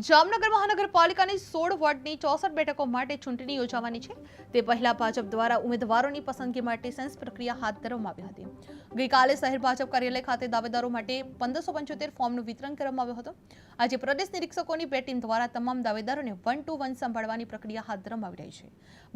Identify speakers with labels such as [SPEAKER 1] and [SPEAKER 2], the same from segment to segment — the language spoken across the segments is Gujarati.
[SPEAKER 1] જામનગર મહાનગરપાલિકાની 16 વોર્ડની 64 બેઠકો માટે ચૂંટણી યોજાવાની છે। તે પહેલા ભાજપ દ્વારા ઉમેદવારોની પસંદગી માટે સેન્સ પ્રક્રિયા હાથ ધરવામાં આવી હતી। ગઈકાલે શહેર ભાજપ કાર્યાલય ખાતે દાવેદારો માટે 1575 ફોર્મનું વિતરણ કરવામાં આવ્યું હતું। આજે પ્રદેશ નિરીક્ષકોની બે ટીમ દ્વારા તમામ દાવેદારોને 1 to 1 સંભાળવાની પ્રક્રિયા હાથ ધરવામાં આવી રહી છે।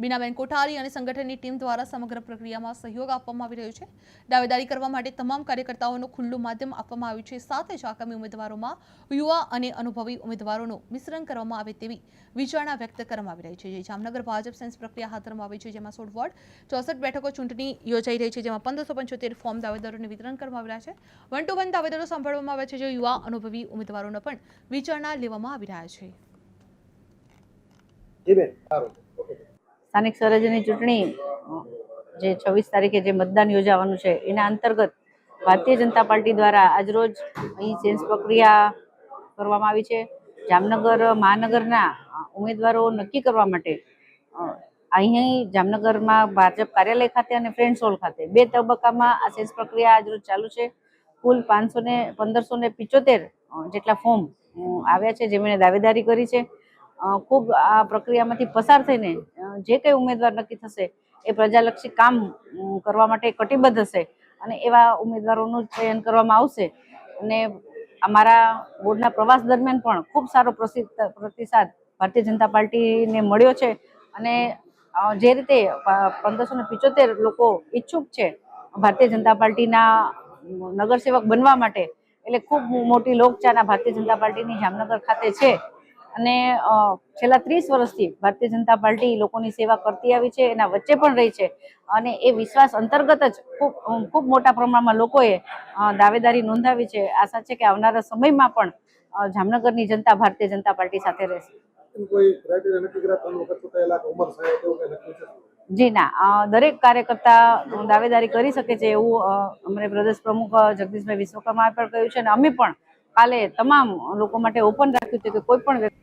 [SPEAKER 1] બીનાબેન કોઠારી અને સંગઠનની ટીમ દ્વારા સમગ્ર પ્રક્રિયામાં સહયોગ આપવામાં આવી રહ્યો છે। દાવેદારી કરવા માટે તમામ કાર્યકર્તાઓનું ખુલ્લું માધ્યમ આપવામાં આવ્યું છે। સાથે જ આગામી ઉમેદવારોમાં યુવા અને અનુભવી ઉમેદવારોનું મિશ્રણ કરવામાં આવે તેવી વિચારણા વ્યક્ત કરવામાં આવી રહી છે। જે જામનગર ભાજપ સેન્સ પ્રક્રિયા હાથ ધરવામાં આવી છે, જેમાં 16 વોર્ડ 64 બેઠકો ચૂંટણી યોજાઈ રહી છે, જેમાં 1575 ફોર્મ દાવેદારોને વિતરણ કરવામાં આવ્યા છે। 1 to 1 દાવેદારો સાંભળવામાં આવ્યા છે, જે યુવા અનુભવી ઉમેદવારોને પણ વિચારણા લેવામાં આવી રહ્યા છે।
[SPEAKER 2] સ્થાનિક સ્વરાજ્યની ચૂંટણી જે 26 તારીખે જે મતદાન યોજાવાનું છે એના અંતર્ગત ભારતીય જનતા પાર્ટી દ્વારા આજરોજ અહીં સેન્સ પ્રક્રિયા કરવામાં આવી છે। જામનગર મહાનગરના ઉમેદવારો નક્કી કરવા માટે અહીં જામનગરમાં ભાજપ કાર્યાલય ખાતે અને ફ્રેન્ડ્સ હોલ ખાતે બે તબક્કામાં આ સેન્સ પ્રક્રિયા આજરોજ ચાલુ છે। કુલ 1575 જેટલા ફોર્મ આવ્યા છે, જેમણે દાવેદારી કરી છે। ખૂબ આ પ્રક્રિયામાંથી પસાર થઈને જે કંઈ ઉમેદવાર નક્કી થશે એ પ્રજાલક્ષી કામ કરવા માટે કટિબદ્ધ હશે અને એવા ઉમેદવારોનું ચયન કરવામાં આવશે। અને અમારા બોર્ડના પ્રવાસ દરમિયાન પણ ખૂબ સારો પ્રતિસાદ ભારતીય જનતા પાર્ટીને મળ્યો છે અને જે રીતે 1575 લોકો ઈચ્છુક છે ભારતીય જનતા પાર્ટીના નગરસેવક બનવા માટે, એટલે ખૂબ મોટી લોકચાહના ભારતીય જનતા પાર્ટીની જામનગર ખાતે છે અને છેલ્લા 30 વર્ષથી ભારતીય જનતા પાર્ટી લોકોની સેવા કરતી આવી છે, એના વચ્ચે પણ રહી છે અને એ વિશ્વાસ અંતર્ગત જ ખૂબ મોટા પ્રમાણમાં લોકોએ દાવેદારી નોંધાવી છે। આશા છે કે આવનારા સમયમાં પણ જામનગરની જનતા ભારતીય જનતા પાર્ટી સાથે રહેશે। જી ના, દરેક કાર્યકર્તા દાવેદારી કરી શકે છે એવું અમને પ્રદેશ પ્રમુખ જગદીશભાઈ વિશ્વકર્માએ પણ કહ્યું છે અને અમે પણ કાલે તમામ લોકો માટે ઓપન રાખ્યું છે કે કોઈ પણ વ્યક્તિ